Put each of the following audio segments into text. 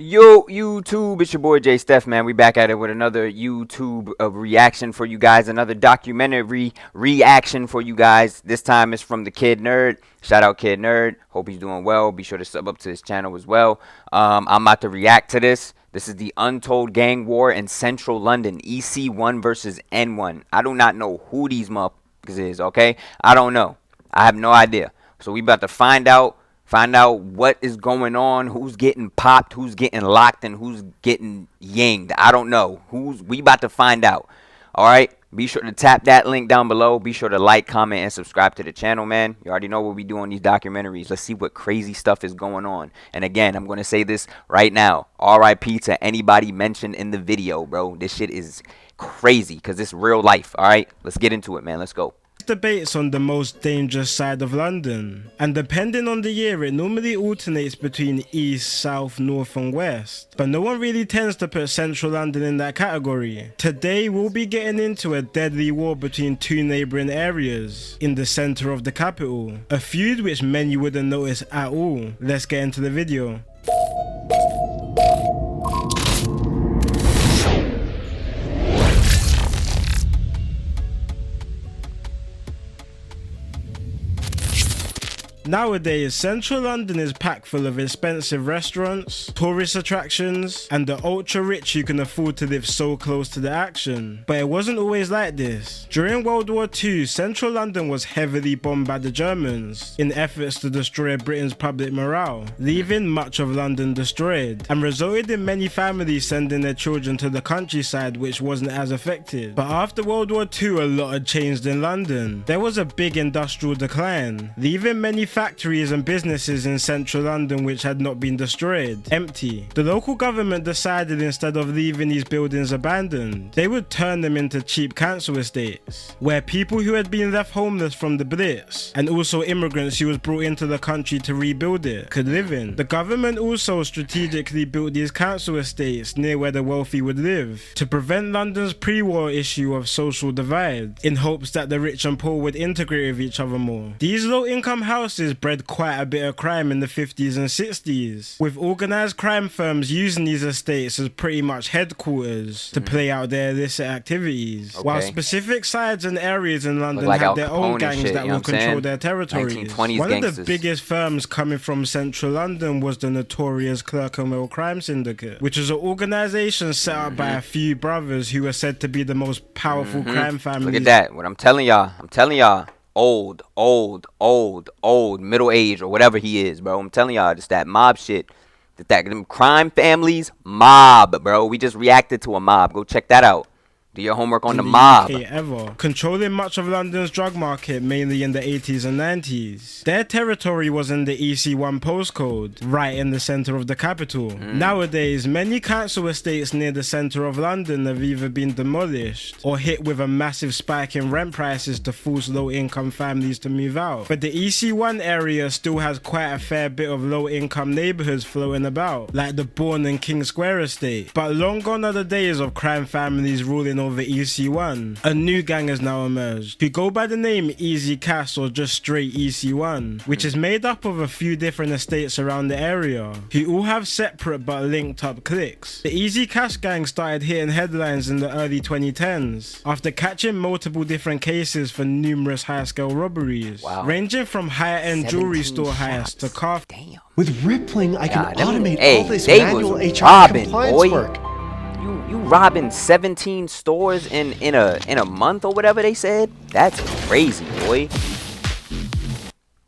Yo, YouTube, it's your boy J Steph, man. We back at it with another YouTube reaction for you guys, another documentary reaction for you guys. This time it's from the Kid Nerd. Shout out Kid Nerd. Hope he's doing well. Be sure to sub up to his channel as well. I'm about to react to this. This is the Untold Gang War in Central London, EC1 versus N1. I do not know who these motherfuckers is, okay? I don't know. I have no idea. So we about to find out. Find out what is going on, who's getting popped, who's getting locked, and who's getting yinged. I don't know. We about to find out. All right? Be sure to tap that link down below. Be sure to like, comment, and subscribe to the channel, man. You already know what we do on these documentaries. Let's see what crazy stuff is going on. And again, I'm going to say this right now. RIP to anybody mentioned in the video, bro. This shit is crazy because it's real life. All right? Let's get into it, man. Let's go. Debates on the most dangerous side of London, and depending on the year it normally alternates between east, south, north and west, but no one really tends to put central London in that category. Today we'll be getting into a deadly war between two neighbouring areas in the centre of the capital, a feud which many wouldn't notice at all. Let's get into the video. Nowadays, central London is packed full of expensive restaurants, tourist attractions, and the ultra rich who can afford to live so close to the action. But it wasn't always like this. During World War II, central London was heavily bombed by the Germans in efforts to destroy Britain's public morale, leaving much of London destroyed, and resulted in many families sending their children to the countryside, which wasn't as affected. But after World War II, a lot had changed in London. There was a big industrial decline, leaving many factories and businesses in central London which had not been destroyed empty. The local government decided instead of leaving these buildings abandoned, they would turn them into cheap council estates, where people who had been left homeless from the Blitz, and also immigrants who was brought into the country to rebuild it, could live in. The government also strategically built these council estates near where the wealthy would live, to prevent London's pre-war issue of social divide, in hopes that the rich and poor would integrate with each other more. These low-income houses bred quite a bit of crime in the 50s and 60s, with organised crime firms using these estates as pretty much headquarters to play out their illicit activities, while specific sides and areas in London had their own gangs that would control their territories. One of the biggest firms coming from central London was the notorious Clerkenwell Crime Syndicate, which was an organisation set up by a few brothers who were said to be the most powerful crime families. Look at that. What I'm telling y'all. Old, middle age, or whatever he is, bro. I'm telling y'all, just that mob shit. That them crime families, mob, bro. We just reacted to a mob. Go check that out. Do your homework on the mob. Ever. Controlling much of London's drug market, mainly in the 80s and 90s. Their territory was in the EC1 postcode, right in the centre of the capital. Nowadays, many council estates near the centre of London have either been demolished or hit with a massive spike in rent prices to force low-income families to move out. But the EC1 area still has quite a fair bit of low-income neighbourhoods floating about, like the Bourne and King Square estate. But long gone are the days of crime families ruling over EC1. A new gang has now emerged, who go by the name EasyCash or just straight EC1, which is made up of a few different estates around the area, who all have separate but linked up cliques. The EasyCash gang started hitting headlines in the early 2010s, after catching multiple different cases for numerous high-scale robberies, ranging from higher-end jewelry store heists to car. Damn. With Rippling, I can automate all this they manual was HR robbing, compliance boy. work. You robbing 17 stores in a month or whatever they said? That's crazy, boy.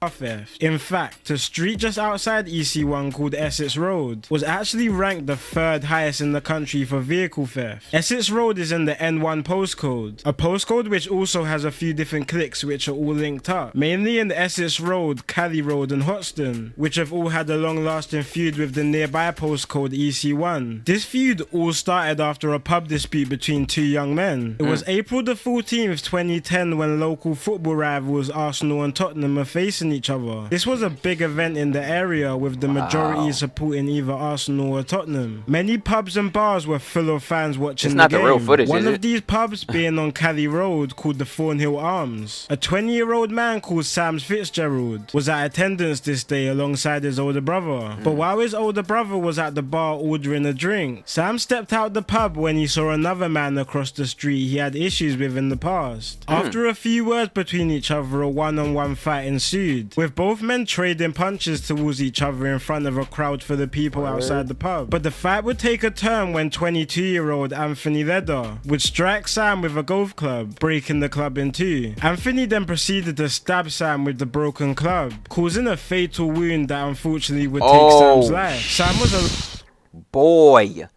Theft. In fact, a street just outside EC1 called Essex Road was actually ranked the third highest in the country for vehicle theft. Essex Road is in the N1 postcode, a postcode which also has a few different cliques which are all linked up, mainly in the Essex Road, Cally Road and Hoxton, which have all had a long-lasting feud with the nearby postcode EC1. This feud all started after a pub dispute between two young men. It was April the 14th, 2010 when local football rivals Arsenal and Tottenham were facing each other. This was a big event in the area, with the majority supporting either Arsenal or Tottenham. Many pubs and bars were full of fans watching It's not the game. the real footage, One is of it? these pubs being on Cali Road, called the Thornhill Arms. A 20-year-old man called Sam Fitzgerald was at attendance this day alongside his older brother. But while his older brother was at the bar ordering a drink, Sam stepped out the pub when he saw another man across the street he had issues with in the past. After a few words between each other, a one-on-one fight ensued, with both men trading punches towards each other in front of a crowd full of people outside the pub. But the fight would take a turn when 22-year-old Anthony Leder would strike Sam with a golf club, breaking the club in two. Anthony then proceeded to stab Sam with the broken club, causing a fatal wound that unfortunately would take Sam's life. Sam was a... Boy,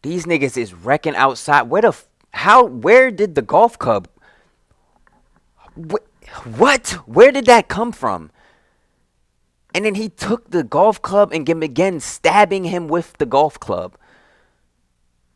these niggas is wrecking outside. Where did the golf club? What? Where did that come from? And then he took the golf club and began stabbing him with the golf club.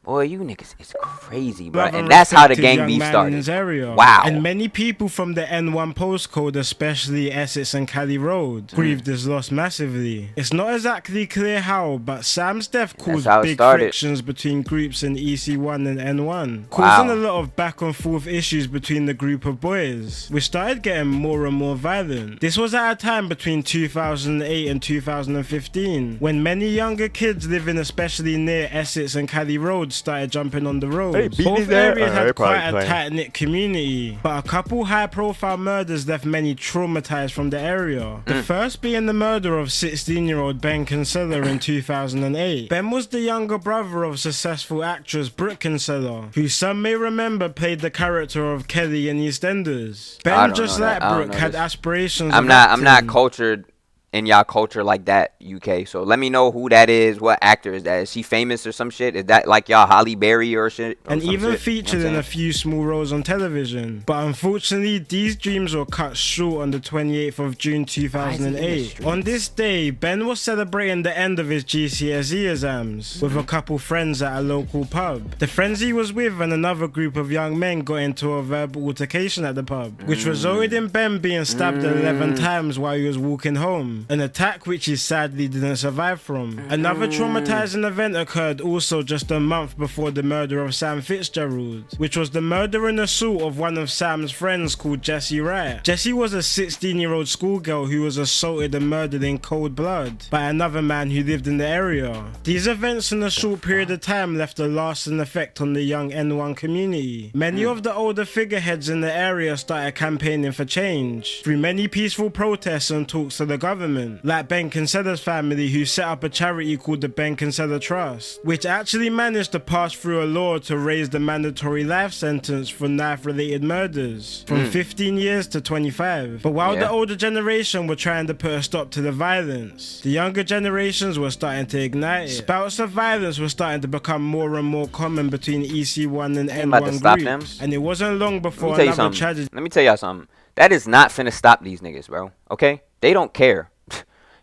Boy, you niggas is crazy, bro. And that's how the gang beef started. Wow. And many people from the N1 postcode, especially Essex and Cali Road, grieved his loss massively. It's not exactly clear how, but Sam's death caused big frictions between groups in EC1 and N1, causing a lot of back and forth issues between the group of boys, which started getting more and more violent. This was at a time between 2008 and 2015, when many younger kids living especially near Essex and Cali Road started jumping on the roads. Both areas had quite a tight-knit community, but a couple high-profile murders left many traumatized from the area. The first being the murder of 16-year-old Ben Kinsella in 2008. Ben was the younger brother of successful actress Brooke Kinsella, who some may remember played the character of Kelly in EastEnders. Ben, just like Brooke, had aspirations. I'm not cultured in y'all culture like that, UK. So let me know who that is. What actor is that? Is she famous or some shit? Is that like y'all Holly Berry or shit? Or and even featured in a few small roles on television. But unfortunately, these dreams were cut short on the 28th of June 2008. On this day, Ben was celebrating the end of his GCSE exams with a couple friends at a local pub. The friends he was with and another group of young men got into a verbal altercation at the pub, which resulted in Ben being stabbed 11 times while he was walking home. An attack which he sadly didn't survive from. Another traumatizing event occurred also just a month before the murder of Sam Fitzgerald, which was the murder and assault of one of Sam's friends called Jessie Wright. Jessie was a 16-year-old schoolgirl who was assaulted and murdered in cold blood by another man who lived in the area. These events in a short period of time left a lasting effect on the young N1 community. Many of the older figureheads in the area started campaigning for change through many peaceful protests and talks to the government, like Ben Kinsella's family, who set up a charity called the Ben Kinsella Trust, which actually managed to pass through a law to raise the mandatory life sentence for knife-related murders from 15 years to 25. But while the older generation were trying to put a stop to the violence, the younger generations were starting to ignite it. Spouts of violence were starting to become more and more common between EC1 and N1 groups, and it wasn't long before another tragedy. Let me tell y'all something. That is not finna stop these niggas, bro. Okay? They don't care.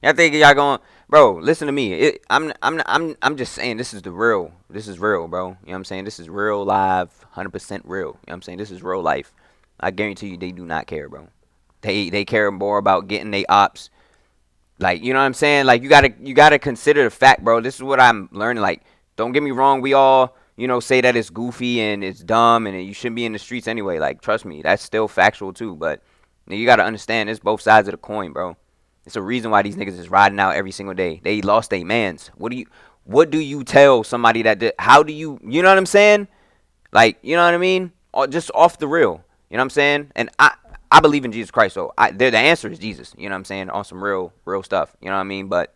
Y'all think y'all going, bro, listen to me. I'm just saying this is the real. This is real, bro. You know what I'm saying? This is real live, 100% real. You know what I'm saying? This is real life. I guarantee you they do not care, bro. They care more about getting they ops. Like, you know what I'm saying? Like, you gotta consider the fact, bro. This is what I'm learning. Like, don't get me wrong, we all, you know, say that it's goofy and it's dumb and you shouldn't be in the streets anyway. Like, trust me, that's still factual too, but you gotta understand it's both sides of the coin, bro. It's a reason why these niggas is riding out every single day. They lost their mans. What do you tell somebody that did? How do you know what I'm saying? Like, you know what I mean? Just off the real. You know what I'm saying? And I believe in Jesus Christ, so the answer is Jesus. You know what I'm saying? On some real stuff. You know what I mean? But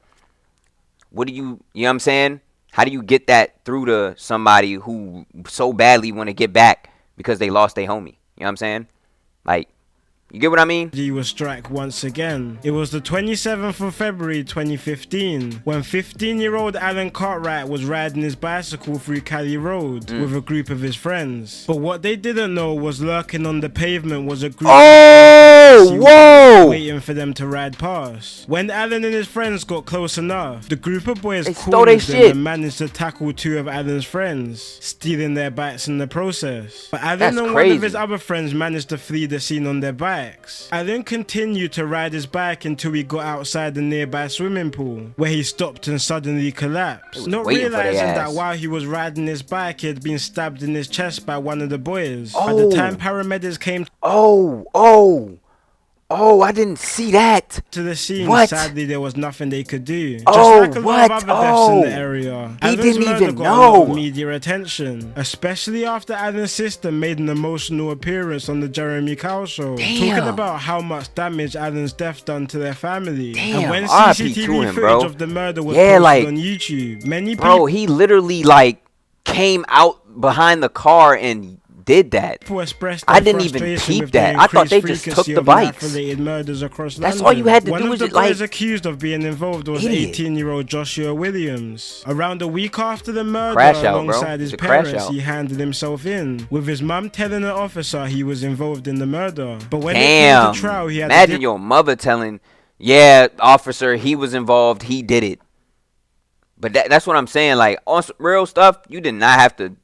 what do you know what I'm saying? How do you get that through to somebody who so badly want to get back because they lost their homie? You know what I'm saying? Like, you get what I mean? He was struck once again. It was the 27th of February 2015 when 15-year-old Alan Cartwright was riding his bicycle through Cali Road with a group of his friends. But what they didn't know was lurking on the pavement was a group taxi whoa! waiting for them to ride past. When Alan and his friends got close enough, the group of boys They stole cornered their them shit. and managed to tackle 2 of Alan's friends, stealing their bikes in the process. But Alan That's and one crazy. of his other friends managed to flee the scene on their bikes. Alan continued to ride his bike until he got outside the nearby swimming pool, where he stopped and suddenly collapsed, not waiting for their realizing ass. that while he was riding his bike, he had been stabbed in his chest by one of the boys. By the time paramedics came Oh, I didn't see that. to the scene, What? sadly there was nothing they could do. Just Oh, like a lot of what? other deaths in the Oh. area, He Alan's didn't murder even got a lot of know. media attention, especially after Alan's sister made an emotional appearance on the Jeremy Kyle show, Damn. talking about how much damage Alan's death done to their family. Damn, And when RIP to CCTV him, footage bro. of the murder was Yeah, posted like, on YouTube, many Bro, he literally like came out behind the car and did that. people expressed I their didn't even frustration peep with the that. I thought they increased just took frequency the of bikes. knife-related murders across That's London. all you had to One do of was the just, like, boys accused of being involved was idiot. 18-year-old Joshua Williams. Around a week after the murder, Crash out, bro. alongside his It's a crash parents, out. he handed himself in, with his mum telling an officer he was involved in the murder. But when it Damn. came to trial, he had a Imagine your mother telling, yeah, officer, he was involved, he did it. But that's what I'm saying. Like, on some real stuff, you did not have to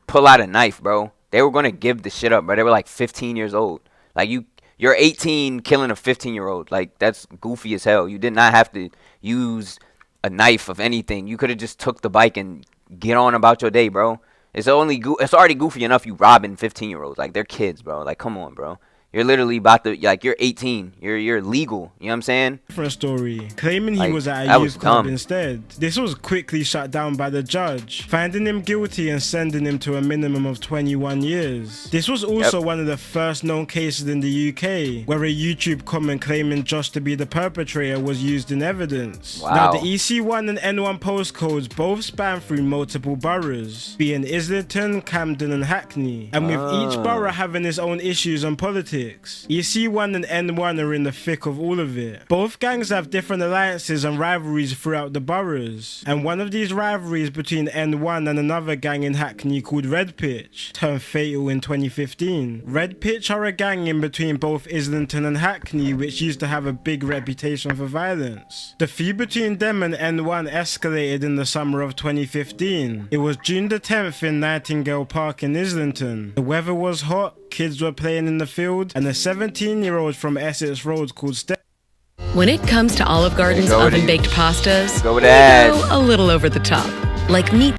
pull out a knife, bro. They were going to give the shit up, bro. They were like 15 years old. Like, you're 18 killing a 15-year-old. Like, that's goofy as hell. You did not have to use a knife of anything. You could have just took the bike and get on about your day, bro. It's already goofy enough you robbing 15-year-olds. Like, they're kids, bro. Like, come on, bro. You're literally about to, like, you're 18. You're legal. You know what I'm saying? different story, claiming he Like, was at that a was youth club dumb. instead. This was quickly shut down by the judge, finding him guilty and sending him to a minimum of 21 years. This was also one of the first known cases in the UK where a YouTube comment claiming Josh to be the perpetrator was used in evidence. Wow. Now the EC1 and N1 postcodes both span through multiple boroughs, being Islington, Camden and Hackney, and with each borough having its own issues and politics. EC1 and N1 are in the thick of all of it. Both gangs have different alliances and rivalries throughout the boroughs, and one of these rivalries between N1 and another gang in Hackney called Red Pitch turned fatal in 2015. Red Pitch are a gang in between both Islington and Hackney which used to have a big reputation for violence. The feud between them and N1 escalated in the summer of 2015. It was June the 10th in Nightingale Park in Islington. The weather was hot, kids were playing in the field, and a 17-year-old from Essex Road called Steph When it comes to Olive Garden's Go with oven-baked pastas, Go with we that. go a little over the top. Like meat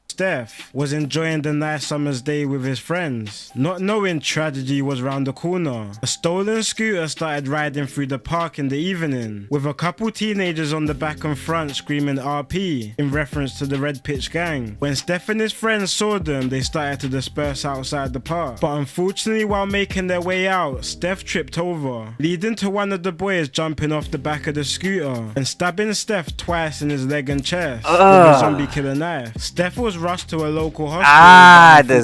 Steph was enjoying the nice summer's day with his friends, not knowing tragedy was round the corner. A stolen scooter started riding through the park in the evening, with a couple teenagers on the back and front screaming RP in reference to the Red Pitch gang. When Steph and his friends saw them, they started to disperse outside the park. But unfortunately, while making their way out, Steph tripped over, leading to one of the boys jumping off the back of the scooter and stabbing Steph twice in his leg and chest with a zombie killer knife. Steph was rushed to a local hospital.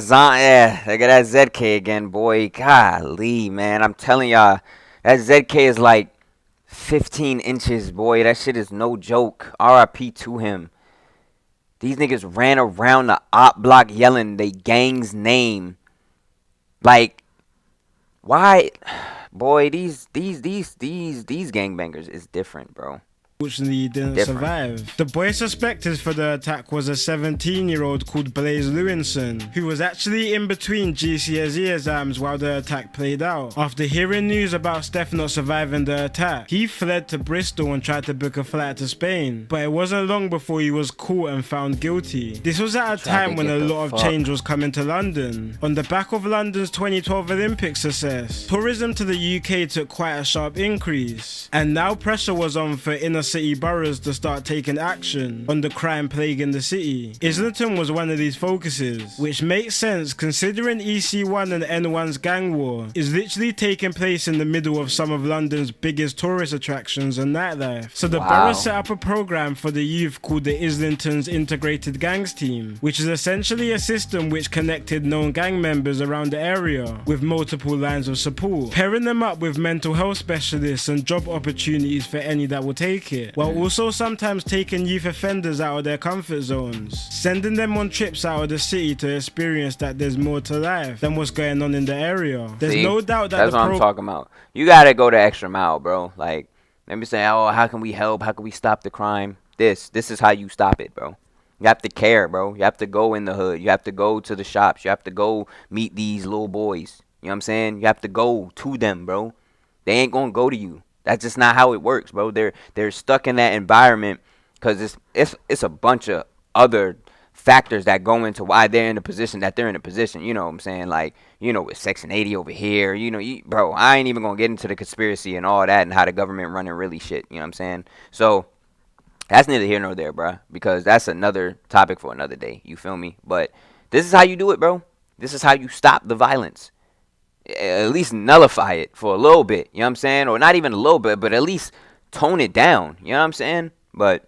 Yeah. Look at that ZK again, boy. Golly, man. I'm telling y'all, that ZK is like 15 inches, boy. That shit is no joke. RIP to him. These niggas ran around the op block yelling they gang's name. Like, why? Boy, these gangbangers is different, bro. Unfortunately, he didn't survive. The boy suspected for the attack was a 17-year-old called Blaze Lewinson, who was actually in between GCSE exams while the attack played out. After hearing news about Steph not surviving the attack, he fled to Bristol and tried to book a flight to Spain, but it wasn't long before he was caught and found guilty. This was at a time when a lot of change was coming to London. On the back of London's 2012 Olympic success, tourism to the UK took quite a sharp increase, and now pressure was on for inner city boroughs to start taking action on the crime plague in the city. Islington was one of these focuses, which makes sense considering EC1 and N1's gang war is literally taking place in the middle of some of London's biggest tourist attractions and nightlife. So the borough set up a program for the youth called the Islington's Integrated Gangs Team, which is essentially a system which connected known gang members around the area with multiple lines of support, pairing them up with mental health specialists and job opportunities for any that will take it. market, while also sometimes taking youth offenders out of their comfort zones, sending them on trips out of the city to experience that there's more to life than what's going on in the area. There's no doubt that that's what I'm talking about. You gotta go the extra mile, bro. Like, let me say, oh, how can we help? How can we stop the crime? This is how you stop it, bro. You have to care, bro. You have to go in the hood. You have to go to the shops. You have to go meet these little boys. You know what I'm saying? You have to go to them, bro. They ain't gonna go to you. That's just not how it works, bro. They're stuck in that environment because it's a bunch of other factors that go into why they're in the position that they're in a position. You know what I'm saying? Like, you know, with Section 80 over here, you know, bro, I ain't even gonna get into the conspiracy and all that and how the government running really shit. You know what I'm saying? So that's neither here nor there, bro, because that's another topic for another day. You feel me? But this is how you do it, bro. This is how you stop the violence. At least nullify it for a little bit. You know what I'm saying? Or not even a little bit, but at least tone it down. You know what I'm saying? But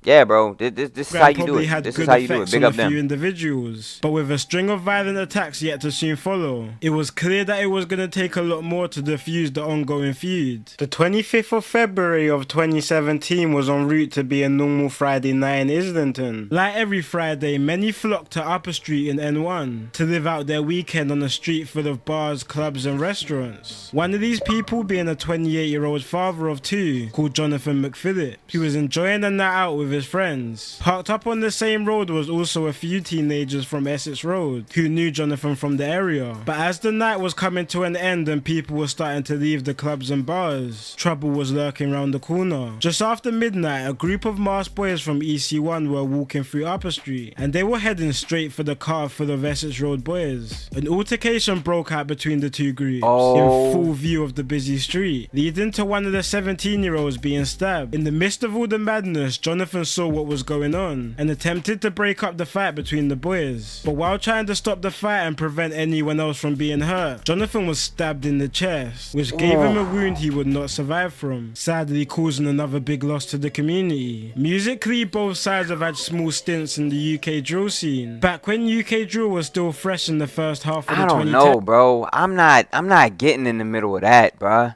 yeah, bro, this is how you do it. This is how you do it. Big up them. Few individuals, but with a string of violent attacks yet to soon follow, it was clear that it was going to take a lot more to defuse the ongoing feud. The 25th of February of 2017 was en route to be a normal Friday night in Islington. Like every Friday, many flocked to Upper Street in N1 to live out their weekend on a street full of bars, clubs and restaurants. One of these people being a 28-year-old father of two called Jonathan McPhillips. He was enjoying a night out with his friends. Parked up on the same road was also a few teenagers from Essex Road who knew Jonathan from the area. But as the night was coming to an end and people were starting to leave the clubs and bars, trouble was lurking round the corner. Just after midnight, a group of masked boys from EC1 were walking through Upper Street and they were heading straight for the car full of Essex Road boys. An altercation broke out between the two groups in full view of the busy street, leading to one of the 17-year-olds being stabbed. In the midst of all the madness, Jonathan saw what was going on and attempted to break up the fight between the boys. But while trying to stop the fight and prevent anyone else from being hurt, Jonathan was stabbed in the chest, which gave him a wound he would not survive from, sadly causing another big loss to the community. Musically, both sides have had small stints in the UK drill scene, back when UK drill was still fresh in the first half of the 2010s. I don't know, bro. I'm not getting in the middle of that, bro.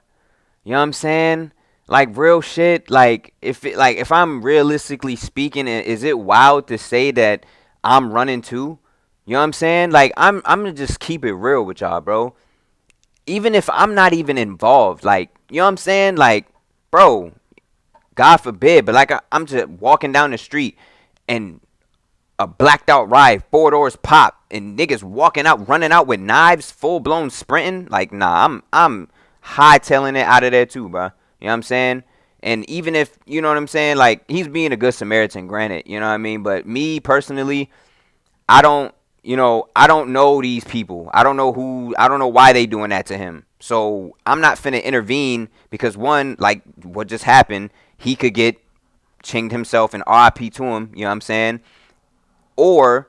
You know what I'm saying? Like, real shit, like if I'm realistically speaking, is it wild to say that I'm running too? You know what I'm saying? Like, I'm gonna just keep it real with y'all, bro. Even if I'm not even involved, like, you know what I'm saying? Like, bro, God forbid, but like I'm just walking down the street and a blacked out ride, 4 doors pop, and niggas walking out, running out with knives, full blown sprinting. Like, nah, I'm hightailing it out of there too, bro. You know what I'm saying? And even if, you know what I'm saying, like, he's being a good Samaritan, granted, you know what I mean? But me, personally, I don't know these people. I don't know why they doing that to him. So I'm not finna intervene because, one, like what just happened, he could get chinged himself and RIP to him, you know what I'm saying? Or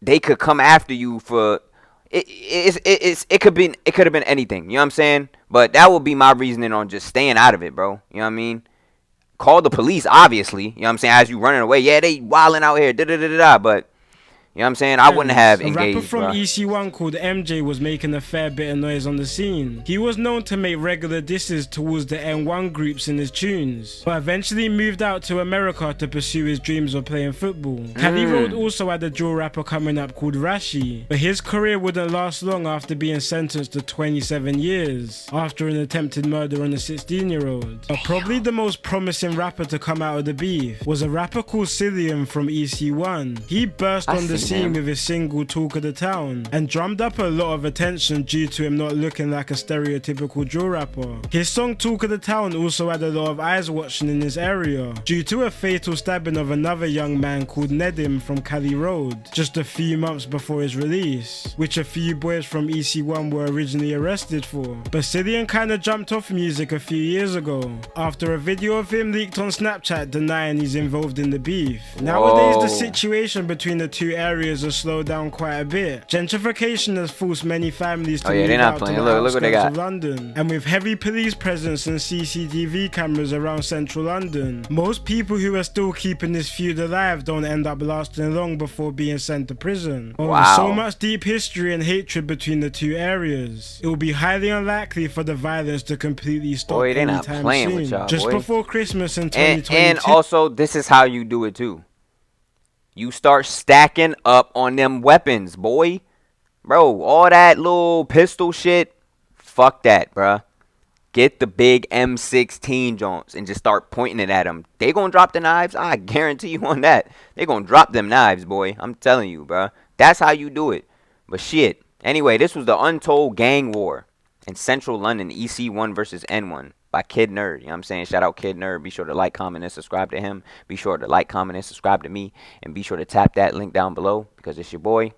they could come after you for... It could have been anything, you know what I'm saying? But that would be my reasoning on just staying out of it, bro. You know what I mean? Call the police, obviously. You know what I'm saying? As you running away, yeah, they wilding out here, but you know what I'm saying? I wouldn't have engaged, a rapper from EC1 called MJ was making a fair bit of noise on the scene. He was known to make regular disses towards the N1 groups in his tunes, but eventually moved out to America to pursue his dreams of playing football. Cali Road also had a drill rapper coming up called Rashi, but his career wouldn't last long after being sentenced to 27 years after an attempted murder on a 16-year-old. But probably the most promising rapper to come out of the beef was a rapper called Cillian from EC1. He burst on the scene with his single Talk of the Town and drummed up a lot of attention due to him not looking like a stereotypical drill rapper. His song Talk of the Town also had a lot of eyes watching in this area due to a fatal stabbing of another young man called Nedim from Cali Road just a few months before his release, which a few boys from EC1 were originally arrested for. But Cillian kinda jumped off music a few years ago after a video of him leaked on Snapchat denying he's involved in the beef. Nowadays the situation between the two areas areas have slowed down quite a bit. Gentrification has forced many families to Oh, yeah, move they're not out playing. to the Look what they outskirts got. of London. And with heavy police presence and CCTV cameras around central London, most people who are still keeping this feud alive don't end up lasting long before being sent to prison. But with so much deep history and hatred between the two areas, it will be highly unlikely for the violence to completely stop anytime soon. Just before Christmas in 2022. And also, this is how you do it too. You start stacking up on them weapons, boy. Bro, all that little pistol shit, fuck that, bruh. Get the big M16 joints and just start pointing it at them. They gonna drop the knives? I guarantee you on that. They gonna drop them knives, boy. I'm telling you, bruh. That's how you do it. But shit. Anyway, this was the Untold Gang War in Central London, EC1 versus N1. By Kid Nerd, you know what I'm saying? Shout out Kid Nerd. Be sure to like, comment, and subscribe to him. Be sure to like, comment, and subscribe to me. And be sure to tap that link down below because it's your boy.